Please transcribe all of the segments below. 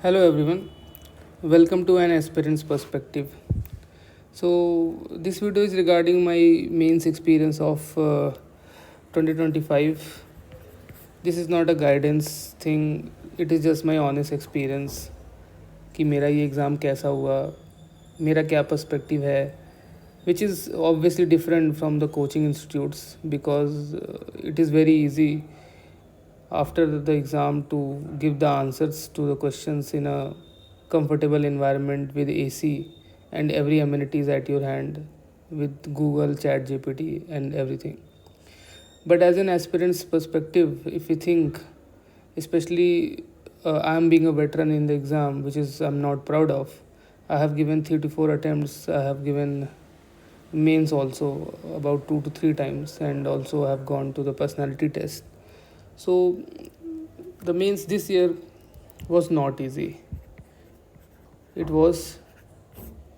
Hello everyone, welcome to an aspirant's perspective. So this video is regarding my mains experience of 2025. This is not a guidance thing, it is just my honest experience कि मेरा ये exam कैसा हुआ, मेरा क्या perspective है, which is obviously different from the coaching institutes because it is very easy after the exam to give the answers to the questions in a comfortable environment with AC and every amenities at your hand with Google, Chat GPT, and everything. But as an aspirant's perspective, if you think, especially I'm being a veteran in the exam, which is I'm not proud of. I have given 3 to 4 attempts. I have given mains also about 2 to 3 times, and also have gone to the personality test. So the mains this year was not easy. It was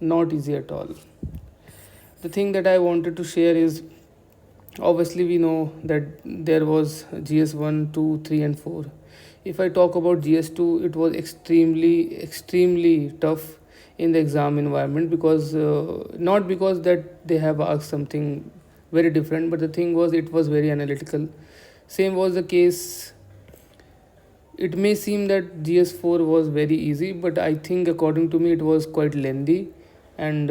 not easy at all. The thing that I wanted to share is obviously we know that there was GS1, 2, 3, and 4. If I talk about GS2, it was extremely tough in the exam environment because not because that they have asked something very different, but the thing was it was very analytical. Same was the case. It may seem that GS4 was very easy, but I think according to me it was quite lengthy. And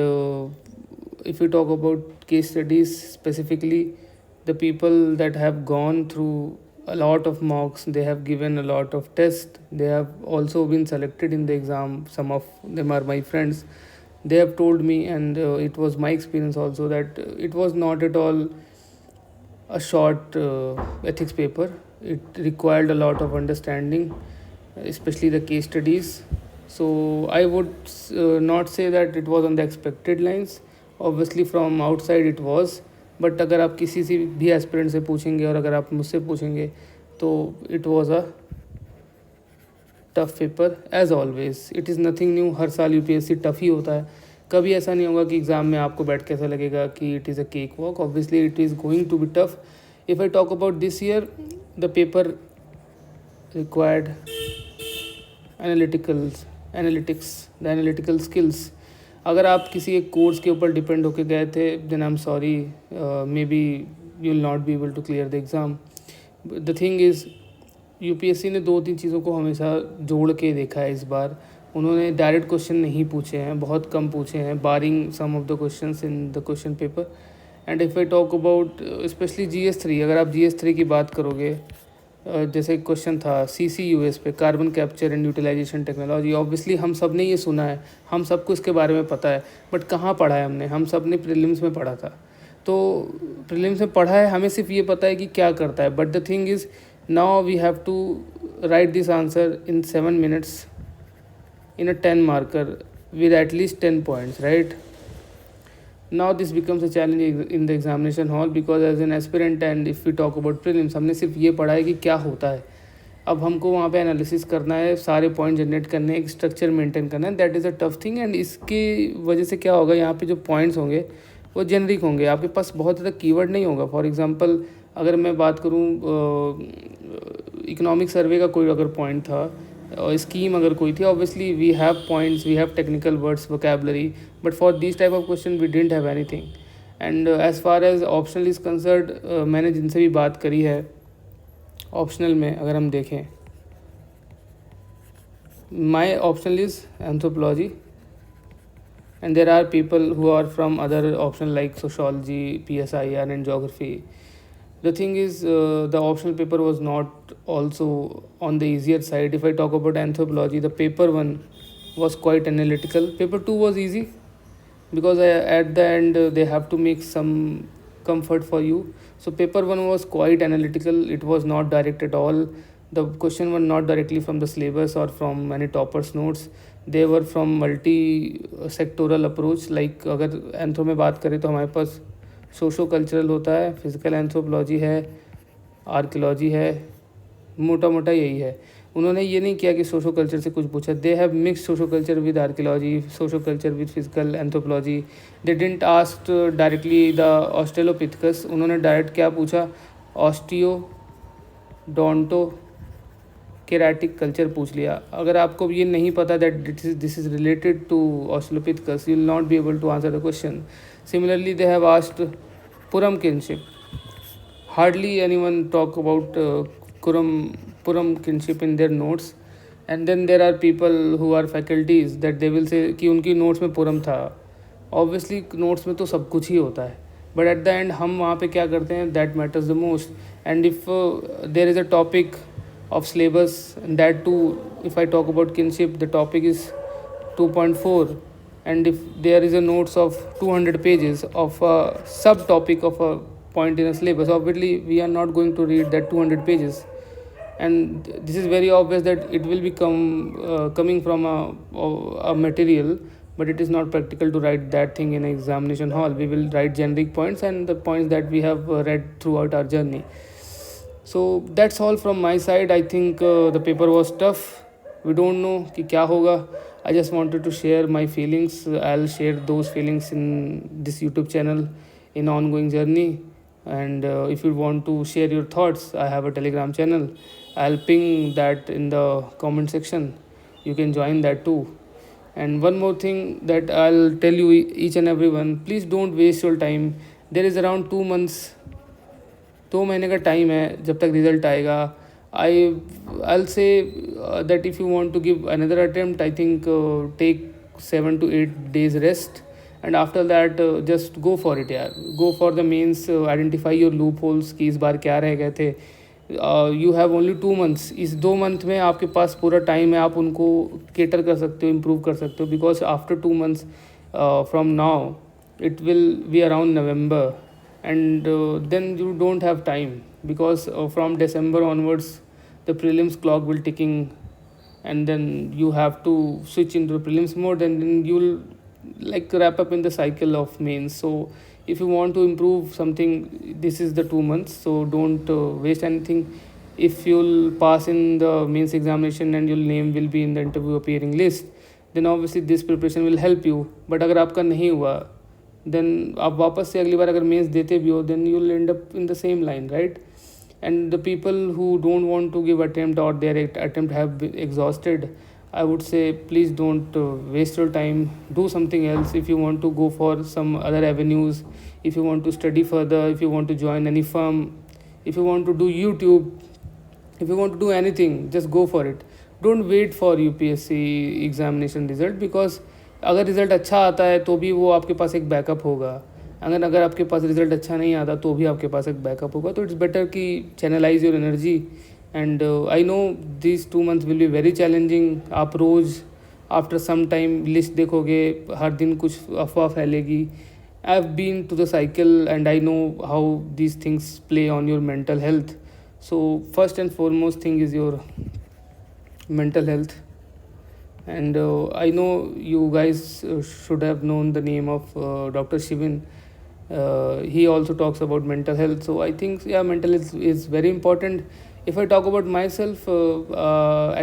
if we talk about case studies specifically, the people that have gone through a lot of mocks, they have given a lot of tests, they have also been selected in the exam. Some of them are my friends. They have told me, and it was my experience also, that it was not at all a short ethics paper. It required a lot of understanding, especially the case studies. So I would not say that it was on the expected lines. Obviously from outside it was, but अगर आप किसी से भी aspirant से पूछेंगे और अगर आप मुझसे पूछेंगे तो it was a tough paper as always. It is nothing new. हर साल यूपीएससी टफ़ ही होता है. कभी ऐसा नहीं होगा कि एग्ज़ाम में आपको बैठ के ऐसा लगेगा कि it is a cake walk. Obviously it is going to be tough. If I talk about this year, the paper required analytics, the analytical skills. अगर आप किसी एक कोर्स के ऊपर डिपेंड होके गए थे, then I am sorry, maybe you will not be able to clear the exam. The thing is, UPSC ने 2-3 चीज़ों को हमेशा जोड़ के देखा है इस बार. उन्होंने डायरेक्ट क्वेश्चन नहीं पूछे हैं, बहुत कम पूछे हैं, barring some of the questions in the question paper. And if I talk about specially GS3, अगर आप GS3 की बात करोगे, जैसे क्वेश्चन था CCUS पे, carbon capture and utilisation technology. Obviously हम सब ने ये सुना है, हम सबको इसके बारे में पता है, बट कहाँ पढ़ा है हमने? हम सब ने प्रीलिम्स में पढ़ा था. तो प्रीलिम्स में पढ़ा है, हमें सिर्फ ये पता है कि क्या करता है. But the thing is, now we have to write this answer in 7 minutes in a 10 marker with at least 10 points, right? Now this becomes a challenge in the examination hall because as an aspirant and if we talk about prelims, हमने सिर्फ ये पढ़ा है कि क्या होता है. अब हमको वहाँ पे एनालिसिस करना है, सारे पॉइंट जनरेट करने हैं, एक स्ट्रक्चर मेंटेन करना है. That is a tough thing. And इसकी वजह से क्या होगा, यहाँ पे जो पॉइंट्स होंगे वो जेनरिक होंगे. आपके पास बहुत ज़्यादा कीवर्ड नहीं होगा. फॉर एग्जांपल अगर मैं बात करूँ, इकोनॉमिक सर्वे का कोई अगर पॉइंट था और स्कीम अगर कोई थी, obviously we have points, we have technical words, vocabulary, but for this type of question we didn't have anything. And as far as optional is concerned, मैंने जिनसे भी बात करी है ऑप्शनल में, अगर हम देखें, my optional is anthropology and there are people who are from other option like sociology, PSIR, and geography. The thing is, the optional paper was not also on the easier side. If I talk about anthropology, the paper 1 was quite analytical. Paper 2 was easy because at the end they have to make some comfort for you. So paper 1 was quite analytical. It was not direct at all. The question were not directly from the syllabus or from any toppers notes. They were from multi sectoral approach. Like अगर anthro में बात करें तो हमारे पास socio cultural होता है, physical anthropology है, archaeology है, मोटा मोटा यही है. उन्होंने ये नहीं किया कि सोशो कल्चर से कुछ पूछा. They have mix socio culture with archaeology, socio culture with physical anthropology. They didn't ask directly the Australopithecus. उन्होंने डायरेक्ट क्या पूछा, ऑस्टियो, डोंटो, केराटिक कल्चर पूछ लिया. अगर आपको ये नहीं पता that this is related to Australopithecus, you will not be able to answer the question. Similarly, they have asked Puram kinship. Hardly anyone talk about Puram kinship in their notes. And then there are people who are faculties that they will say कि उनकी notes में पुरम था. Obviously notes में तो सब कुछ ही होता है, but at the end हम वहाँ पे क्या करते हैं, that matters the most. And if there is a topic of syllabus, and that too, if I talk about kinship, the topic is 2.4, and if there is a notes of 200 pages of a subtopic of a point in a syllabus, obviously we are not going to read that 200 pages. And this is very obvious that it will be coming from a material, but it is not practical to write that thing in an examination hall. We will write generic points and the points that we have read throughout our journey. So that's all from my side. I think the paper was tough. We don't know कि क्या होगा. I just wanted to share my feelings. I'll share those feelings in this YouTube channel in ongoing journey. And if you want to share your thoughts, I have a Telegram channel. I'll ping that in the comment section. You can join that too. And one more thing that I'll tell you, each and everyone, please don't waste your time. There is around 2 months, 2 महीने का time है जब तक result आएगा. I'll say that if you want to give another attempt, I think take 7 to 8 days rest, and after that just go for it यार. Go for the mains. Identify your loopholes कि इस बार क्या रह गए थे. You have only 2 months. इस 2 month में आपके पास पूरा टाइम है, आप उनको cater कर सकते हो, improve कर सकते हो, because after 2 months from now it will be around November, and then you don't have time, because from December onwards the prelims clock will ticking, and then you have to switch into the prelims mode, and then you'll like wrap up in the cycle of mains. So if you want to improve something, this is the 2 months, so don't waste anything. If you'll pass in the mains examination and your name will be in the interview appearing list, then obviously this preparation will help you. But अगर आपका नहीं हुआ, then आप वापस से अगली बार अगर mains देते भी हो, then you'll end up in the same line, right? And the people who don't want to give attempt, or their attempt have been exhausted, I would say please don't waste your time. Do something else. If you want to go for some other avenues, if you want to study further, if you want to join any firm, if you want to do YouTube, if you want to do anything, just go for it. Don't wait for UPSC examination result, because अगर result अच्छा आता है तो भी वो आपके पास एक backup होगा. अगर आपके पास रिज़ल्ट अच्छा नहीं आता तो भी आपके पास एक बैकअप होगा. तो इट्स बेटर कि channelise your energy. And I know this 2 months will be very challenging. आप रोज़ आफ्टर सम टाइम लिस्ट देखोगे, हर दिन कुछ अफवाह फैलेगी. I have been to the cycle and I know how these things play on your mental health. So first and foremost thing is your mental health. And I know you guys should have known the name of Dr. Shivin. He also talks about mental health. So I think mental health is very important. If I talk about myself,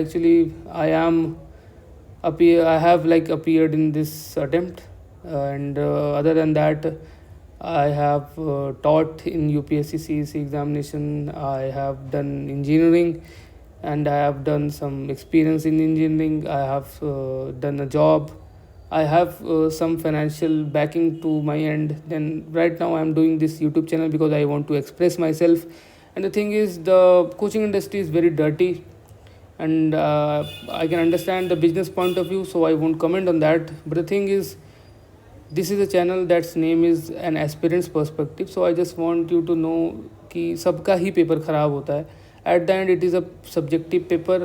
actually I have like appeared in this attempt, and other than that I have taught in UPSC CEC examination. I have done engineering, and I have done some experience in engineering. I have done a job. I have some financial backing to my end. Then right now I am doing this YouTube channel because I want to express myself. And the thing is, the coaching industry is very dirty, and I can understand the business point of view, so I won't comment on that. But the thing is, this is a channel that's name is an aspirant's perspective. So I just want you to know कि सबका ही paper ख़राब होता है. At the end it is a subjective paper.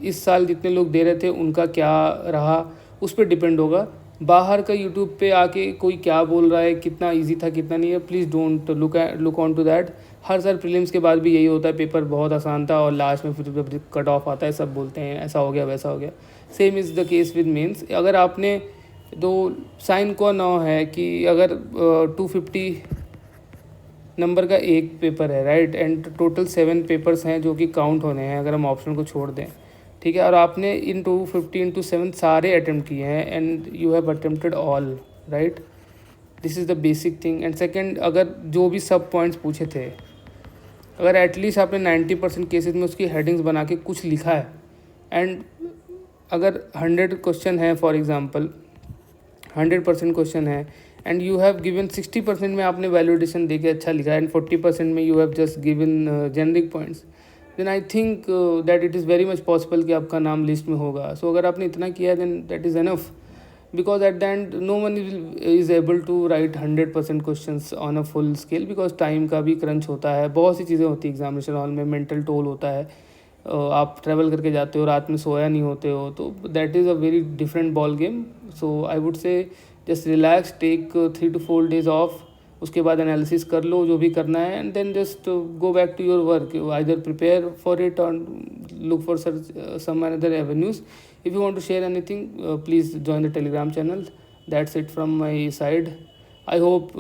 इस साल जितने लोग दे रहे थे उनका क्या रहा उस पर डिपेंड होगा. बाहर का यूट्यूब पे आके कोई क्या बोल रहा है, कितना इजी था कितना नहीं है, please don't look on to that. हर साल प्रीलिम्स के बाद भी यही होता है, पेपर बहुत आसान था और लास्ट में फिर जब कट ऑफ आता है सब बोलते हैं ऐसा हो गया वैसा हो गया. Same is the case with mains. अगर आपने दो साइन को ना है कि अगर 250 नंबर का एक पेपर है, राइट, एंड टोटल 7 पेपर्स हैं जो कि काउंट होने हैं अगर हम ऑप्शन को छोड़ दें, ठीक है, और आपने इन 250 into 7 सारे अटैम्प्ट किए हैं and you have attempted all, right. This is the basic thing. And second, अगर जो भी सब पॉइंट्स पूछे थे, अगर एटलीस्ट आपने 90% केसेस में उसकी हेडिंग्स बना के कुछ लिखा है, एंड अगर 100 क्वेश्चन है, फॉर एग्जांपल 100% क्वेश्चन है, एंड यू हैव गिवन 60% में आपने वैल्यूडेशन दे के अच्छा लिखा, एंड 40% में you have just given generic points, then I think that it is very much possible कि आपका नाम लिस्ट में होगा. सो अगर आपने इतना किया then that is enough, because at the end no one is able to write 100% questions on a full scale, because time का भी क्रंच होता है, बहुत सी चीज़ें होती है एग्जामिनेशन हॉल में, मेंटल टोल होता है. आप ट्रैवल करके जाते हो, रात में सोया नहीं होते हो, तो that is a very different ball game. So I would say just relax, take 3 to 4 days off, उसके बाद एनालिसिस कर लो जो भी करना है, and then just go back to your work, either prepare for it और look for some other avenues. If you want to share anything, please join the Telegram channel. That's it from my side. I hope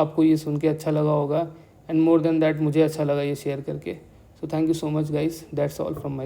आपको ये सुन के अच्छा लगा होगा, and more than that मुझे अच्छा लगा ये शेयर करके. So thank you so much guys, that's all from my